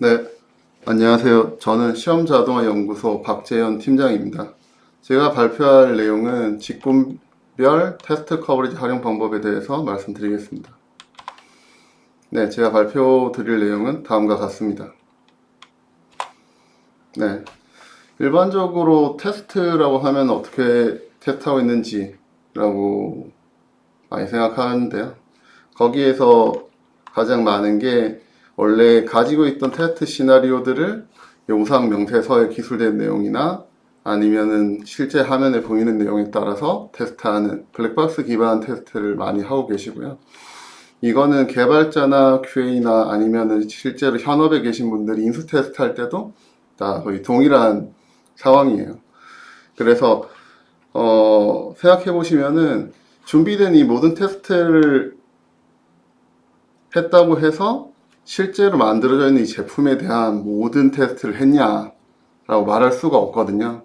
네, 안녕하세요. 저는 시험자동화연구소 박재현 팀장입니다. 제가 발표할 내용은 직군별 테스트 커버리지 활용 방법에 대해서 말씀드리겠습니다. 네, 제가 발표 드릴 내용은 다음과 같습니다. 네, 일반적으로 테스트라고 하면 어떻게 테스트하고 있는지라고 많이 생각하는데요. 거기에서 가장 많은 게 원래 가지고 있던 테스트 시나리오들을 영상 명세서에 기술된 내용이나 아니면은 실제 화면에 보이는 내용에 따라서 테스트하는 블랙박스 기반 테스트를 많이 하고 계시고요. 이거는 개발자나 QA나 아니면은 실제로 현업에 계신 분들이 인수 테스트 할 때도 다 거의 동일한 상황이에요. 그래서 생각해 보시면은 준비된 이 모든 테스트를 했다고 해서 실제로 만들어져 있는 이 제품에 대한 모든 테스트를 했냐라고 말할 수가 없거든요.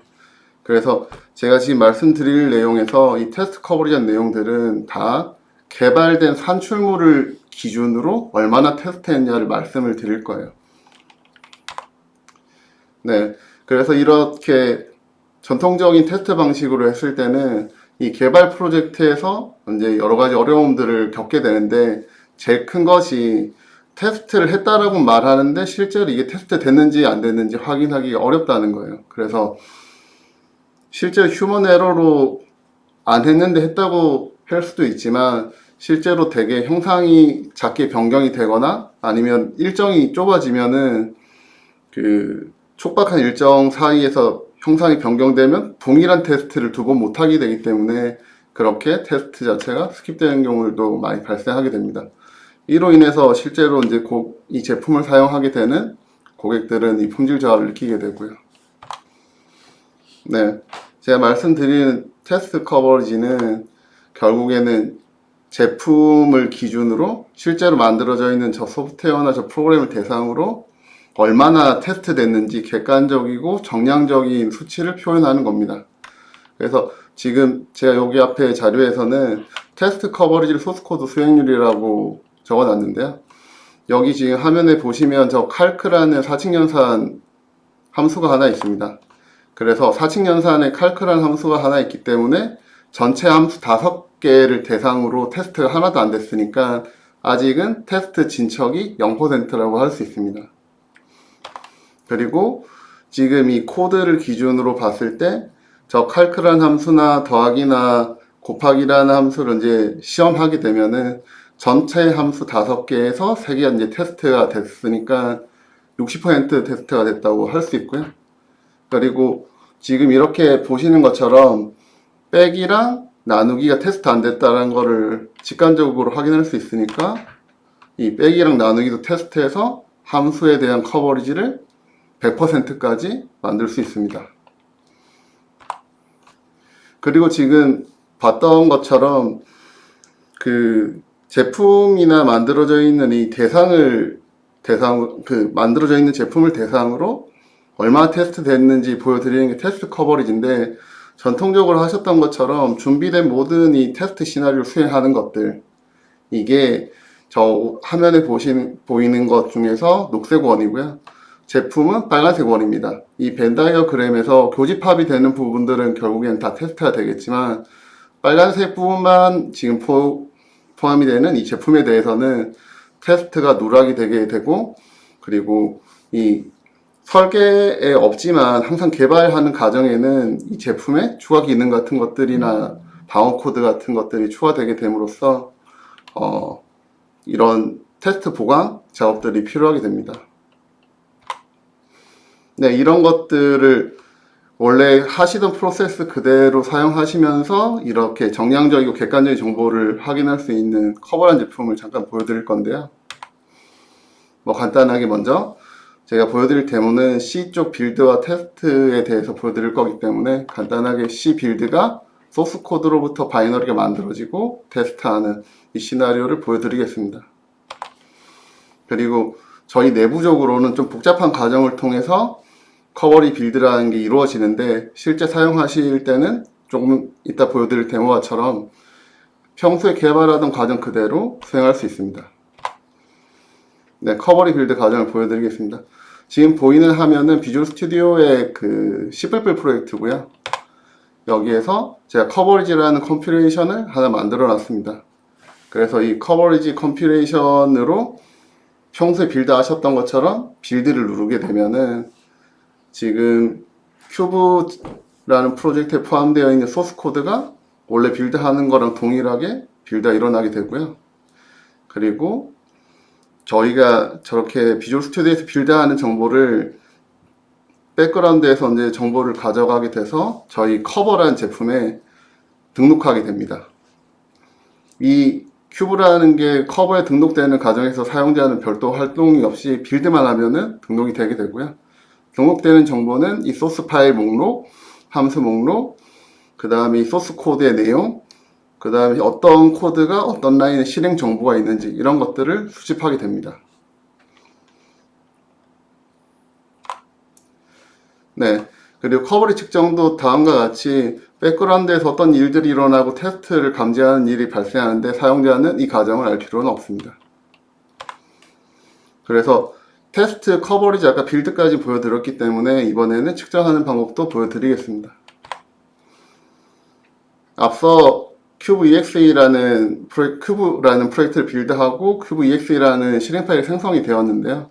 그래서 제가 지금 말씀드릴 내용에서 이 테스트 커버리지 내용들은 다 개발된 산출물을 기준으로 얼마나 테스트했냐를 말씀을 드릴 거예요. 네, 그래서 이렇게 전통적인 테스트 방식으로 했을 때는 이 개발 프로젝트에서 이제 여러 가지 어려움들을 겪게 되는데 제일 큰 것이 테스트를 했다라고 말하는데 실제로 이게 테스트 됐는지 안 됐는지 확인하기가 어렵다는 거예요. 그래서 실제로 휴먼 에러로 안 했는데 했다고 할 수도 있지만 실제로 되게 형상이 작게 변경이 되거나 아니면 일정이 좁아지면은 그 촉박한 일정 사이에서 형상이 변경되면 동일한 테스트를 두 번 못하게 되기 때문에 그렇게 테스트 자체가 스킵되는 경우도 많이 발생하게 됩니다. 이로 인해서 실제로 이제 이 제품을 사용하게 되는 고객들은 이 품질 저하를 느끼게 되고요. 네, 제가 말씀드리는 테스트 커버리지는 결국에는 제품을 기준으로 실제로 만들어져 있는 저 소프트웨어나 저 프로그램을 대상으로 얼마나 테스트 됐는지 객관적이고 정량적인 수치를 표현하는 겁니다. 그래서 지금 제가 여기 앞에 자료에서는 테스트 커버리지 소스코드 수행률이라고 적어놨는데요. 여기 지금 화면에 보시면 저 칼크라는 사칙연산 함수가 하나 있습니다. 그래서 사칙연산에 칼크라는 함수가 하나 있기 때문에 전체 함수 5개를 대상으로 테스트가 하나도 안 됐으니까 아직은 테스트 진척이 0%라고 할 수 있습니다. 그리고 지금 이 코드를 기준으로 봤을 때 저 칼크라는 함수나 더하기나 곱하기라는 함수를 이제 시험하게 되면은 전체 함수 5개에서 3개가 이제 테스트가 됐으니까 60% 테스트가 됐다고 할 수 있고요. 그리고 지금 이렇게 보시는 것처럼 빼기랑 나누기가 테스트 안 됐다는 거를 직관적으로 확인할 수 있으니까 이 빼기랑 나누기도 테스트해서 함수에 대한 커버리지를 100%까지 만들 수 있습니다. 그리고 지금 봤던 것처럼 그 제품이나 만들어져 있는 이 만들어져 있는 제품을 대상으로 얼마나 테스트 됐는지 보여드리는 게 테스트 커버리지인데 전통적으로 하셨던 것처럼 준비된 모든 이 테스트 시나리오를 수행하는 것들 이게 저 화면에 보이는 것 중에서 녹색 원이고요. 제품은 빨간색 원입니다. 이 벤 다이어그램에서 교집합이 되는 부분들은 결국엔 다 테스트가 되겠지만 빨간색 부분만 지금 포함이 되는 이 제품에 대해서는 테스트가 누락이 되게 되고 그리고 이 설계에 없지만 항상 개발하는 과정에는 이 제품에 추가 기능 같은 것들이나 방어 코드 같은 것들이 추가되게 됨으로써 이런 테스트 보강 작업들이 필요하게 됩니다. 네, 이런 것들을 원래 하시던 프로세스 그대로 사용하시면서 이렇게 정량적이고 객관적인 정보를 확인할 수 있는 커버한 제품을 잠깐 보여드릴 건데요. 간단하게 먼저 제가 보여드릴 데모는 C 쪽 빌드와 테스트에 대해서 보여드릴 거기 때문에 간단하게 C 빌드가 소스 코드로부터 바이너리가 만들어지고 테스트하는 이 시나리오를 보여드리겠습니다. 그리고 저희 내부적으로는 좀 복잡한 과정을 통해서 커버리 빌드라는 게 이루어지는데 실제 사용하실 때는 조금 이따 보여드릴 데모와처럼 평소에 개발하던 과정 그대로 수행할 수 있습니다. 네, 커버리 빌드 과정을 보여드리겠습니다. 지금 보이는 화면은 비주얼 스튜디오의 그 C++ 프로젝트고요. 여기에서 제가 커버리지라는 컴필레이션을 하나 만들어 놨습니다. 그래서 이 커버리지 컴필레이션으로 평소에 빌드 하셨던 것처럼 빌드를 누르게 되면은 지금 큐브라는 프로젝트에 포함되어 있는 소스 코드가 원래 빌드하는 거랑 동일하게 빌드가 일어나게 되고요. 그리고 저희가 저렇게 비주얼 스튜디오에서 빌드하는 정보를 백그라운드에서 이제 정보를 가져가게 돼서 저희 커버라는 제품에 등록하게 됩니다. 이 큐브라는 게 커버에 등록되는 과정에서 사용자는 별도 활동이 없이 빌드만 하면은 등록이 되게 되고요. 등록되는 정보는 이 소스 파일 목록, 함수 목록, 그 다음에 이 소스 코드의 내용, 그 다음에 어떤 코드가 어떤 라인에 실행 정보가 있는지 이런 것들을 수집하게 됩니다. 네. 그리고 커버리 측정도 다음과 같이 백그라운드에서 어떤 일들이 일어나고 테스트를 감지하는 일이 발생하는데 사용자는 이 과정을 알 필요는 없습니다. 그래서 테스트 커버리지 아까 빌드까지 보여드렸기 때문에 이번에는 측정하는 방법도 보여드리겠습니다. 앞서 큐브exe라는 프로젝트를 빌드하고 큐브exe라는 실행 파일이 생성이 되었는데요.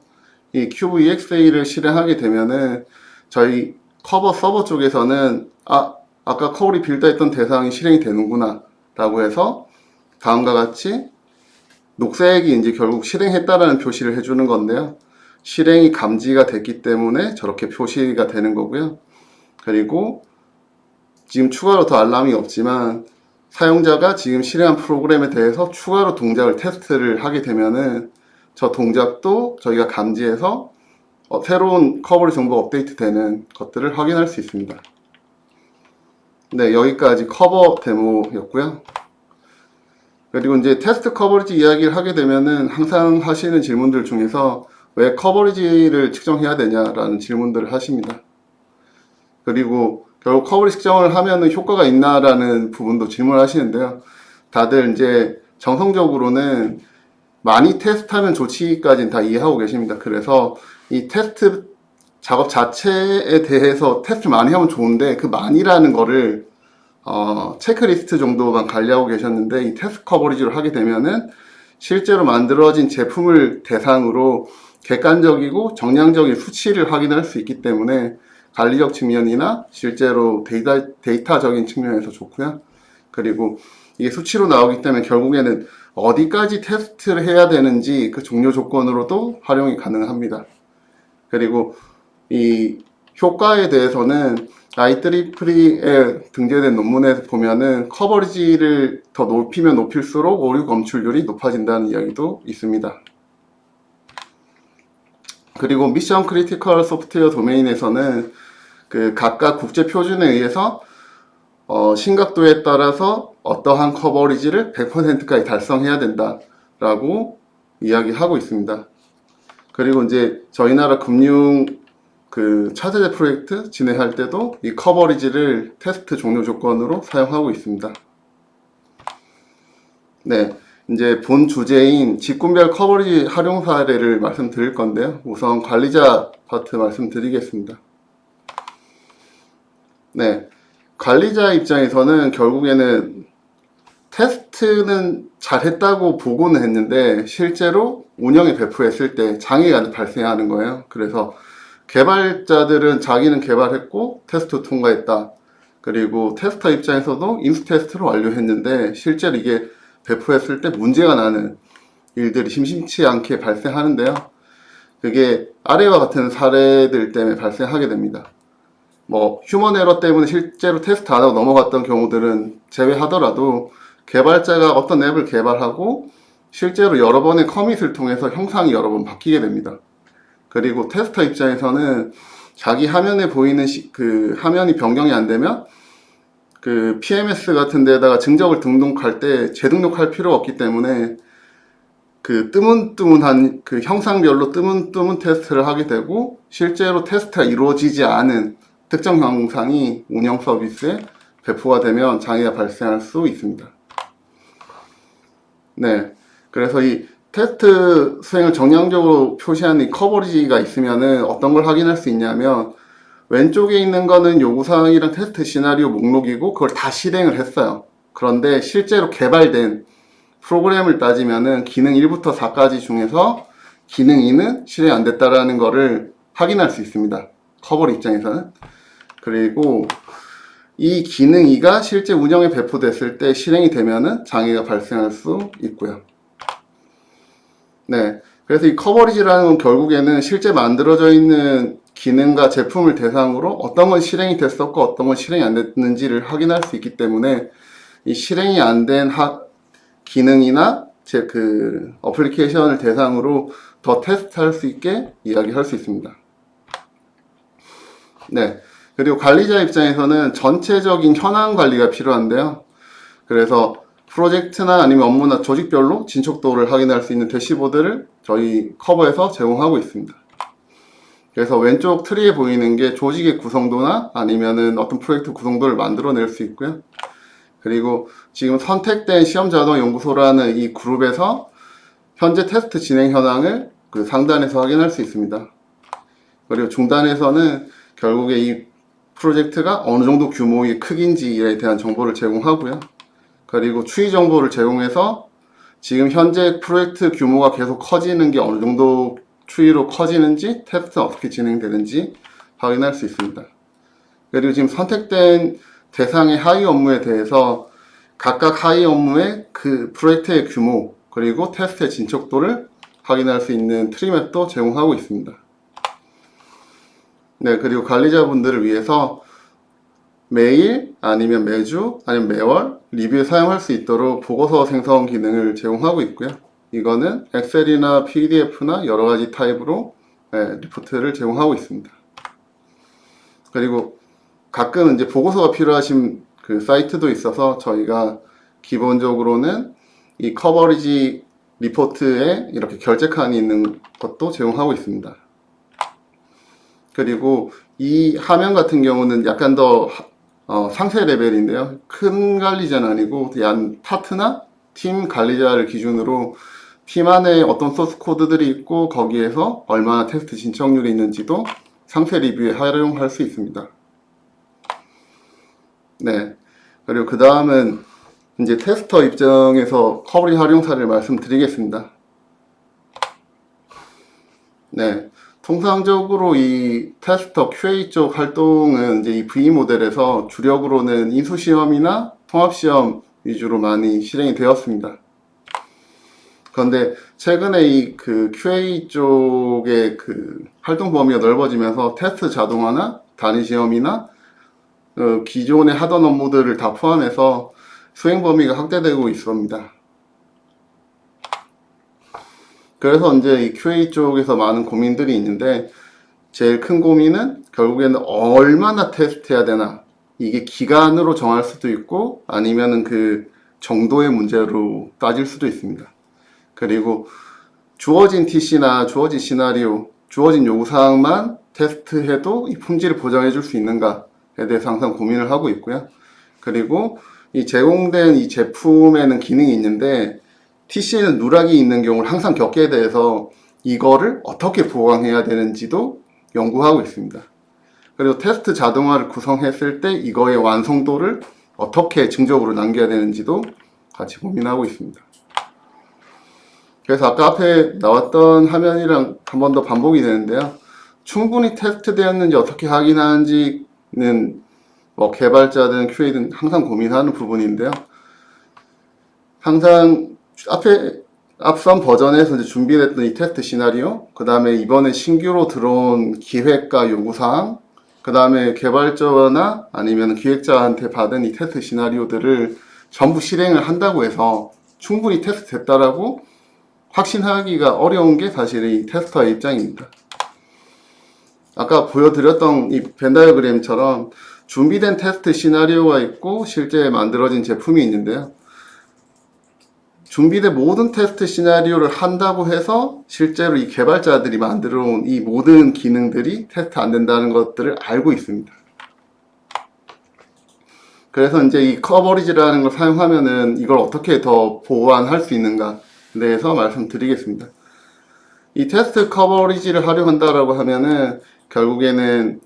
이 큐브exe를 실행하게 되면은 저희 커버 서버 쪽에서는 아까 커버리 빌드했던 대상이 실행이 되는구나 라고 해서 다음과 같이 녹색이 이제 결국 실행했다라는 표시를 해주는 건데요. 실행이 감지가 됐기 때문에 저렇게 표시가 되는 거고요. 그리고 지금 추가로 더 알람이 없지만 사용자가 지금 실행한 프로그램에 대해서 추가로 동작을 테스트를 하게 되면은 저 동작도 저희가 감지해서 새로운 커버리 정보가 업데이트 되는 것들을 확인할 수 있습니다. 네, 여기까지 커버 데모였고요. 그리고 이제 테스트 커버리지 이야기를 하게 되면은 항상 하시는 질문들 중에서 왜 커버리지를 측정해야 되냐라는 질문들을 하십니다. 그리고 결국 커버리지 측정을 하면은 효과가 있나라는 부분도 질문을 하시는데요. 다들 이제 정성적으로는 많이 테스트하면 좋지까지는 다 이해하고 계십니다. 그래서 이 테스트 작업 자체에 대해서 테스트 많이 하면 좋은데 그 많이라는 거를 체크리스트 정도만 관리하고 계셨는데 이 테스트 커버리지를 하게 되면은 실제로 만들어진 제품을 대상으로 객관적이고 정량적인 수치를 확인할 수 있기 때문에 관리적 측면이나 실제로 데이터적인 측면에서 좋고요. 그리고 이게 수치로 나오기 때문에 결국에는 어디까지 테스트를 해야 되는지 그 종료 조건으로도 활용이 가능합니다. 그리고 이 효과에 대해서는 IEEE에 등재된 논문에 보면은 커버리지를 더 높이면 높일수록 오류 검출률이 높아진다는 이야기도 있습니다. 그리고 미션 크리티컬 소프트웨어 도메인에서는 그 각각 국제 표준에 의해서 심각도에 따라서 어떠한 커버리지를 100%까지 달성해야 된다라고 이야기하고 있습니다. 그리고 이제 저희 나라 금융 그 차세대 프로젝트 진행할 때도 이 커버리지를 테스트 종료 조건으로 사용하고 있습니다. 네, 이제 본 주제인 직군별 커버리지 활용 사례를 말씀드릴 건데요. 우선 관리자 파트 말씀드리겠습니다. 네, 관리자 입장에서는 결국에는 테스트는 잘했다고 보고는 했는데 실제로 운영에 배포했을 때 장애가 발생하는 거예요. 그래서 개발자들은 자기는 개발했고 테스트 통과했다. 그리고 테스터 입장에서도 인수 테스트를 완료했는데 실제로 이게 배포했을 때 문제가 나는 일들이 심심치 않게 발생하는데요. 그게 아래와 같은 사례들 때문에 발생하게 됩니다. 뭐 휴먼 에러 때문에 실제로 테스트 안 하고 넘어갔던 경우들은 제외하더라도 개발자가 어떤 앱을 개발하고 실제로 여러 번의 커밋을 통해서 형상이 여러 번 바뀌게 됩니다. 그리고 테스터 입장에서는 자기 화면에 보이는 그 화면이 변경이 안 되면 그 PMS 같은 데다가 증적을 등록할 때 재등록할 필요가 없기 때문에 그 뜨문뜨문한 그 형상별로 뜨문뜨문 테스트를 하게 되고 실제로 테스트가 이루어지지 않은 특정 형상이 운영 서비스에 배포가 되면 장애가 발생할 수 있습니다. 네. 그래서 이 테스트 수행을 정량적으로 표시하는 이 커버리지가 있으면은 어떤 걸 확인할 수 있냐면, 왼쪽에 있는 거는 요구사항이랑 테스트 시나리오 목록이고 그걸 다 실행을 했어요. 그런데 실제로 개발된 프로그램을 따지면은 기능 1부터 4까지 중에서 기능 2는 실행 안 됐다라는 거를 확인할 수 있습니다. 커버리 입장에서는. 그리고 이 기능 2가 실제 운영에 배포됐을 때 실행이 되면은 장애가 발생할 수 있고요. 네. 그래서 이 커버리지라는 건 결국에는 실제 만들어져 있는 기능과 제품을 대상으로 어떤 건 실행이 됐었고 어떤 건 실행이 안 됐는지를 확인할 수 있기 때문에 이 실행이 안 된 기능이나 어플리케이션을 대상으로 더 테스트할 수 있게 이야기할 수 있습니다. 네. 그리고 관리자 입장에서는 전체적인 현황 관리가 필요한데요. 그래서 프로젝트나 아니면 업무나 조직별로 진척도를 확인할 수 있는 대시보드를 저희 커버에서 제공하고 있습니다. 그래서 왼쪽 트리에 보이는 게 조직의 구성도나 아니면은 어떤 프로젝트 구성도를 만들어낼 수 있고요. 그리고 지금 선택된 시험자동연구소라는 이 그룹에서 현재 테스트 진행 현황을 그 상단에서 확인할 수 있습니다. 그리고 중단에서는 결국에 이 프로젝트가 어느 정도 규모의 크기인지에 대한 정보를 제공하고요. 그리고 추이 정보를 제공해서 지금 현재 프로젝트 규모가 계속 커지는 게 어느 정도 추이로 커지는지, 테스트가 어떻게 진행되는지 확인할 수 있습니다. 그리고 지금 선택된 대상의 하위 업무에 대해서 각각 하위 업무의 그 프로젝트의 규모, 그리고 테스트의 진척도를 확인할 수 있는 트리맵도 제공하고 있습니다. 네, 그리고 관리자분들을 위해서 매일 아니면 매주 아니면 매월 리뷰에 사용할 수 있도록 보고서 생성 기능을 제공하고 있고요. 이거는 엑셀이나 PDF나 여러 가지 타입으로 리포트를 제공하고 있습니다. 그리고 가끔 이제 보고서가 필요하신 그 사이트도 있어서 저희가 기본적으로는 이 커버리지 리포트에 이렇게 결제 칸이 있는 것도 제공하고 있습니다. 그리고 이 화면 같은 경우는 약간 더 상세 레벨인데요. 큰 관리자는 아니고 파트나 팀 관리자를 기준으로 팀 안에 어떤 소스 코드들이 있고 거기에서 얼마나 테스트 진척률이 있는지도 상세 리뷰에 활용할 수 있습니다. 네. 그리고 그 다음은 이제 테스터 입장에서 커버리 활용사를 말씀드리겠습니다. 네. 통상적으로 이 테스터 QA 쪽 활동은 이제 이 V 모델에서 주력으로는 인수시험이나 통합시험 위주로 많이 실행이 되었습니다. 그런데 최근에 이 그 QA 쪽의 그 활동 범위가 넓어지면서 테스트 자동화나 단위 시험이나 기존에 하던 업무들을 다 포함해서 수행 범위가 확대되고 있습니다. 그래서 이제 이 QA 쪽에서 많은 고민들이 있는데 제일 큰 고민은 결국에는 얼마나 테스트해야 되나, 이게 기간으로 정할 수도 있고 아니면은 그 정도의 문제로 따질 수도 있습니다. 그리고 주어진 TC나 주어진 시나리오, 주어진 요구사항만 테스트해도 이 품질을 보장해 줄 수 있는가에 대해서 항상 고민을 하고 있고요. 그리고 이 제공된 이 제품에는 기능이 있는데 TC에는 누락이 있는 경우를 항상 겪게 돼서 이거를 어떻게 보강해야 되는지도 연구하고 있습니다. 그리고 테스트 자동화를 구성했을 때 이거의 완성도를 어떻게 증적으로 남겨야 되는지도 같이 고민하고 있습니다. 그래서 아까 앞에 나왔던 화면이랑 한 번 더 반복이 되는데요. 충분히 테스트 되었는지 어떻게 확인하는지는 뭐 개발자든 QA든 항상 고민하는 부분인데요. 항상 앞선 버전에서 이제 준비됐던 이 테스트 시나리오, 그 다음에 이번에 신규로 들어온 기획과 요구사항, 그 다음에 개발자나 아니면 기획자한테 받은 이 테스트 시나리오들을 전부 실행을 한다고 해서 충분히 테스트 됐다라고 확신하기가 어려운 게 사실 이 테스터의 입장입니다. 아까 보여드렸던 이 벤 다이어그램처럼 준비된 테스트 시나리오가 있고 실제 만들어진 제품이 있는데요. 준비된 모든 테스트 시나리오를 한다고 해서 실제로 이 개발자들이 만들어 온 이 모든 기능들이 테스트 안 된다는 것들을 알고 있습니다. 그래서 이제 이 커버리지라는 걸 사용하면은 이걸 어떻게 더 보완할 수 있는가, 대해서 말씀드리겠습니다. 이 테스트 커버리지를 활용한다라고 하면은 결국에는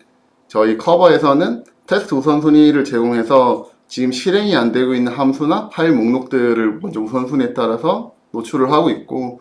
저희 커버에서는 테스트 우선순위를 제공해서 지금 실행이 안 되고 있는 함수나 파일 목록들을 먼저 우선순위에 따라서 노출을 하고 있고,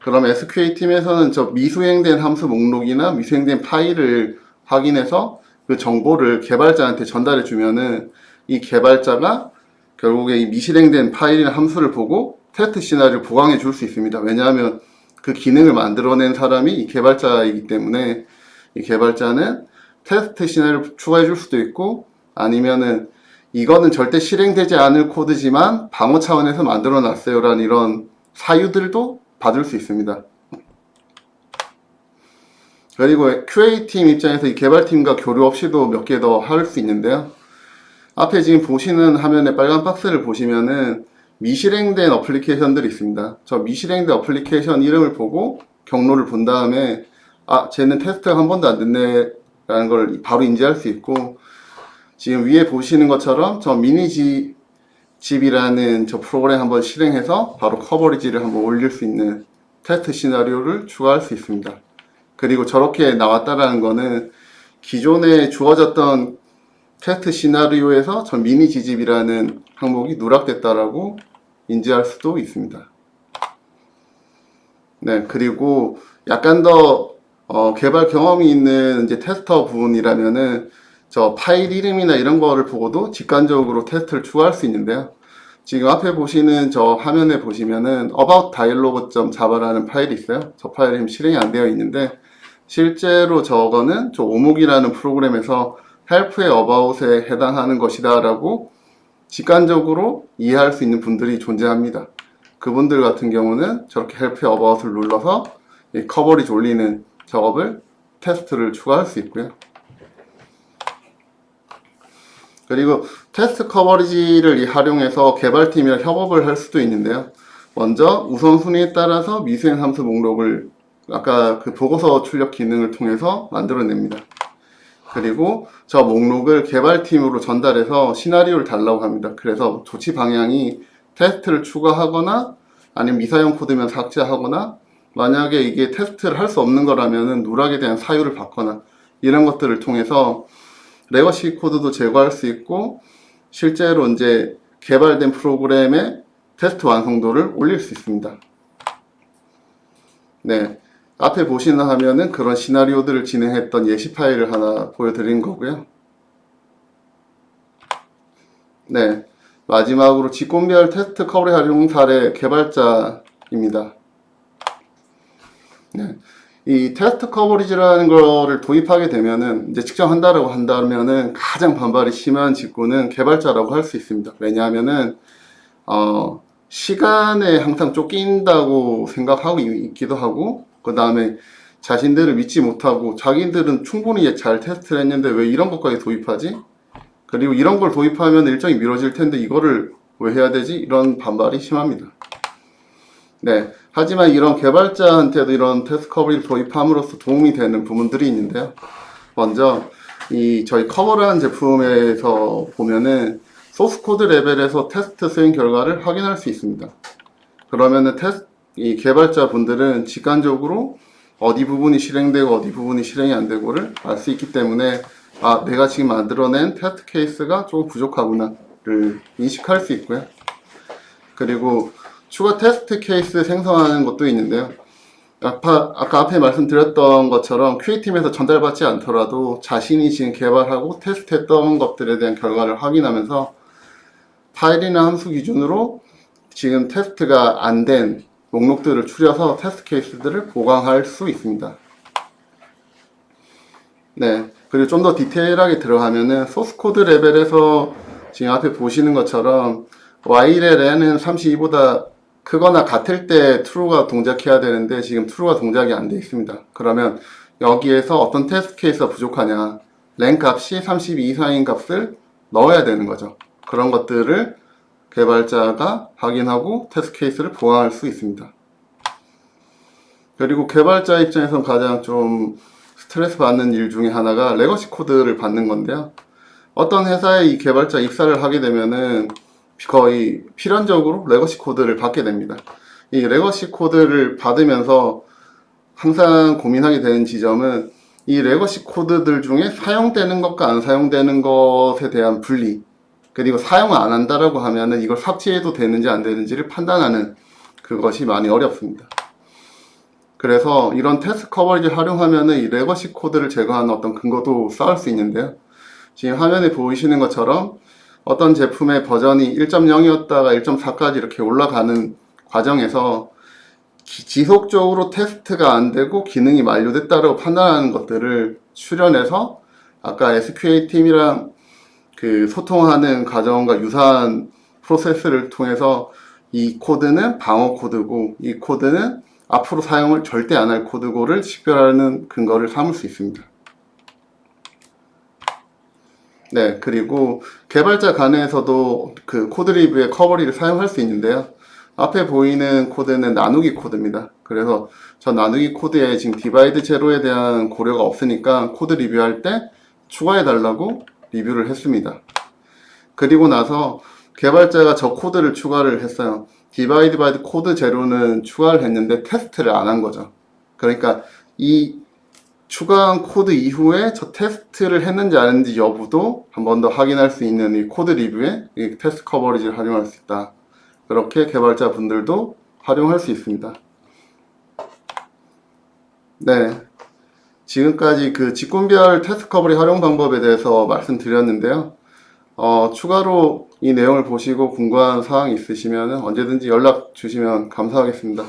그럼 SQA 팀에서는 저 미수행된 함수 목록이나 미수행된 파일을 확인해서 그 정보를 개발자한테 전달해 주면은 이 개발자가 결국에 이 미실행된 파일이나 함수를 보고 테스트 시나리오를 보강해 줄 수 있습니다. 왜냐하면 그 기능을 만들어낸 사람이 이 개발자이기 때문에 이 개발자는 테스트 시나리오를 추가해 줄 수도 있고, 아니면은 이거는 절대 실행되지 않을 코드지만 방어 차원에서 만들어 놨어요라는 이런 사유들도 받을 수 있습니다. 그리고 QA팀 입장에서 이 개발팀과 교류 없이도 몇 개 더 할 수 있는데요. 앞에 지금 보시는 화면에 빨간 박스를 보시면은 미실행된 어플리케이션들이 있습니다. 저 미실행된 어플리케이션 이름을 보고 경로를 본 다음에 쟤는 테스트가 한 번도 안 됐네 라는 걸 바로 인지할 수 있고, 지금 위에 보시는 것처럼 저 미니집이라는 저 프로그램 한번 실행해서 바로 커버리지를 한번 올릴 수 있는 테스트 시나리오를 추가할 수 있습니다. 그리고 저렇게 나왔다라는 거는 기존에 주어졌던 테스트 시나리오에서 저 미니 지집이라는 항목이 누락됐다라고 인지할 수도 있습니다. 네, 그리고 약간 더 개발 경험이 있는 이제 테스터 부분이라면은 저 파일 이름이나 이런 거를 보고도 직관적으로 테스트를 추가할 수 있는데요. 지금 앞에 보시는 저 화면에 보시면은 about dialog.java라는 파일이 있어요. 저 파일이 지금 실행이 안 되어 있는데, 실제로 저거는 저 오목이라는 프로그램에서 help의 about에 해당하는 것이다 라고 직관적으로 이해할 수 있는 분들이 존재합니다. 그분들 같은 경우는 저렇게 help의 about을 눌러서 이 커버리지 올리는 작업을 테스트를 추가할 수 있고요. 그리고 테스트 커버리지를 활용해서 개발팀이랑 협업을 할 수도 있는데요. 먼저 우선순위에 따라서 미수행 함수 목록을 아까 그 보고서 출력 기능을 통해서 만들어냅니다. 그리고 저 목록을 개발팀으로 전달해서 시나리오를 달라고 합니다. 그래서 조치 방향이 테스트를 추가하거나 아니면 미사용 코드면 삭제하거나, 만약에 이게 테스트를 할 수 없는 거라면 누락에 대한 사유를 받거나, 이런 것들을 통해서 레거시 코드도 제거할 수 있고 실제로 이제 개발된 프로그램의 테스트 완성도를 올릴 수 있습니다. 네, 앞에 보시는 화면은 그런 시나리오들을 진행했던 예시 파일을 하나 보여드린 거고요. 네, 마지막으로 직군별 테스트 커버리지 활용 사례 개발자입니다. 네, 이 테스트 커버리지라는 거를 도입하게 되면은 이제 측정한다라고 한다면은 가장 반발이 심한 직군은 개발자라고 할 수 있습니다. 왜냐하면은 시간에 항상 쫓긴다고 생각하고 있기도 하고, 그 다음에 자신들을 믿지 못하고 자기들은 충분히 잘 테스트를 했는데 왜 이런 것까지 도입하지? 그리고 이런 걸 도입하면 일정이 미뤄질 텐데 이거를 왜 해야 되지? 이런 반발이 심합니다. 네, 하지만 이런 개발자한테도 이런 테스트 커버리지를 도입함으로써 도움이 되는 부분들이 있는데요. 먼저 저희 커버라는 제품에서 보면은 소스 코드 레벨에서 테스트 수행 결과를 확인할 수 있습니다. 그러면은 이 개발자 분들은 직관적으로 어디 부분이 실행되고 어디 부분이 실행이 안 되고를 알 수 있기 때문에 내가 지금 만들어낸 테스트 케이스가 조금 부족하구나를 인식할 수 있고요. 그리고 추가 테스트 케이스 생성하는 것도 있는데요. 아까 앞에 말씀드렸던 것처럼 QA팀에서 전달받지 않더라도 자신이 지금 개발하고 테스트했던 것들에 대한 결과를 확인하면서 파일이나 함수 기준으로 지금 테스트가 안 된 목록들을 추려서 테스트 케이스들을 보강할 수 있습니다. 네, 그리고 좀 더 디테일하게 들어가면은 소스 코드 레벨에서 지금 앞에 보시는 것처럼 while의 len은 32보다 크거나 같을 때 true가 동작해야 되는데 지금 true가 동작이 안 돼 있습니다. 그러면 여기에서 어떤 테스트 케이스가 부족하냐, len 값이 32 이상인 값을 넣어야 되는 거죠. 그런 것들을 개발자가 확인하고 테스트 케이스를 보강할 수 있습니다. 그리고 개발자 입장에서 가장 좀 스트레스 받는 일 중에 하나가 레거시 코드를 받는 건데요. 어떤 회사에 이 개발자 입사를 하게 되면은 거의 필연적으로 레거시 코드를 받게 됩니다. 이 레거시 코드를 받으면서 항상 고민하게 되는 지점은 이 레거시 코드들 중에 사용되는 것과 안 사용되는 것에 대한 분리, 그리고 사용을 안 한다라고 하면은 이걸 삭제해도 되는지 안 되는지를 판단하는 그것이 많이 어렵습니다. 그래서 이런 테스트 커버리지를 활용하면은 이 레거시 코드를 제거하는 어떤 근거도 쌓을 수 있는데요. 지금 화면에 보이시는 것처럼 어떤 제품의 버전이 1.0이었다가 1.4까지 이렇게 올라가는 과정에서 지속적으로 테스트가 안 되고 기능이 만료됐다고 판단하는 것들을 수련해서 아까 SQA 팀이랑 그 소통하는 과정과 유사한 프로세스를 통해서 이 코드는 방어 코드고 이 코드는 앞으로 사용을 절대 안 할 코드고를 식별하는 근거를 삼을 수 있습니다. 네, 그리고 개발자 간에서도 그 코드 리뷰의 커버리를 사용할 수 있는데요. 앞에 보이는 코드는 나누기 코드입니다. 그래서 저 나누기 코드에 지금 디바이드 제로에 대한 고려가 없으니까 코드 리뷰할 때 추가해 달라고 리뷰를 했습니다. 그리고 나서 개발자가 저 코드를 추가를 했어요. 디바이드 바이 코드 제로는 추가를 했는데 테스트를 안 한 거죠. 그러니까 이 추가한 코드 이후에 저 테스트를 했는지 안 했는지 여부도 한 번 더 확인할 수 있는 이 코드 리뷰에 이 테스트 커버리지를 활용할 수 있다. 그렇게 개발자 분들도 활용할 수 있습니다. 네. 지금까지 그 직군별 테스트 커버리 활용 방법에 대해서 말씀드렸는데요. 추가로 이 내용을 보시고 궁금한 사항이 있으시면 언제든지 연락 주시면 감사하겠습니다.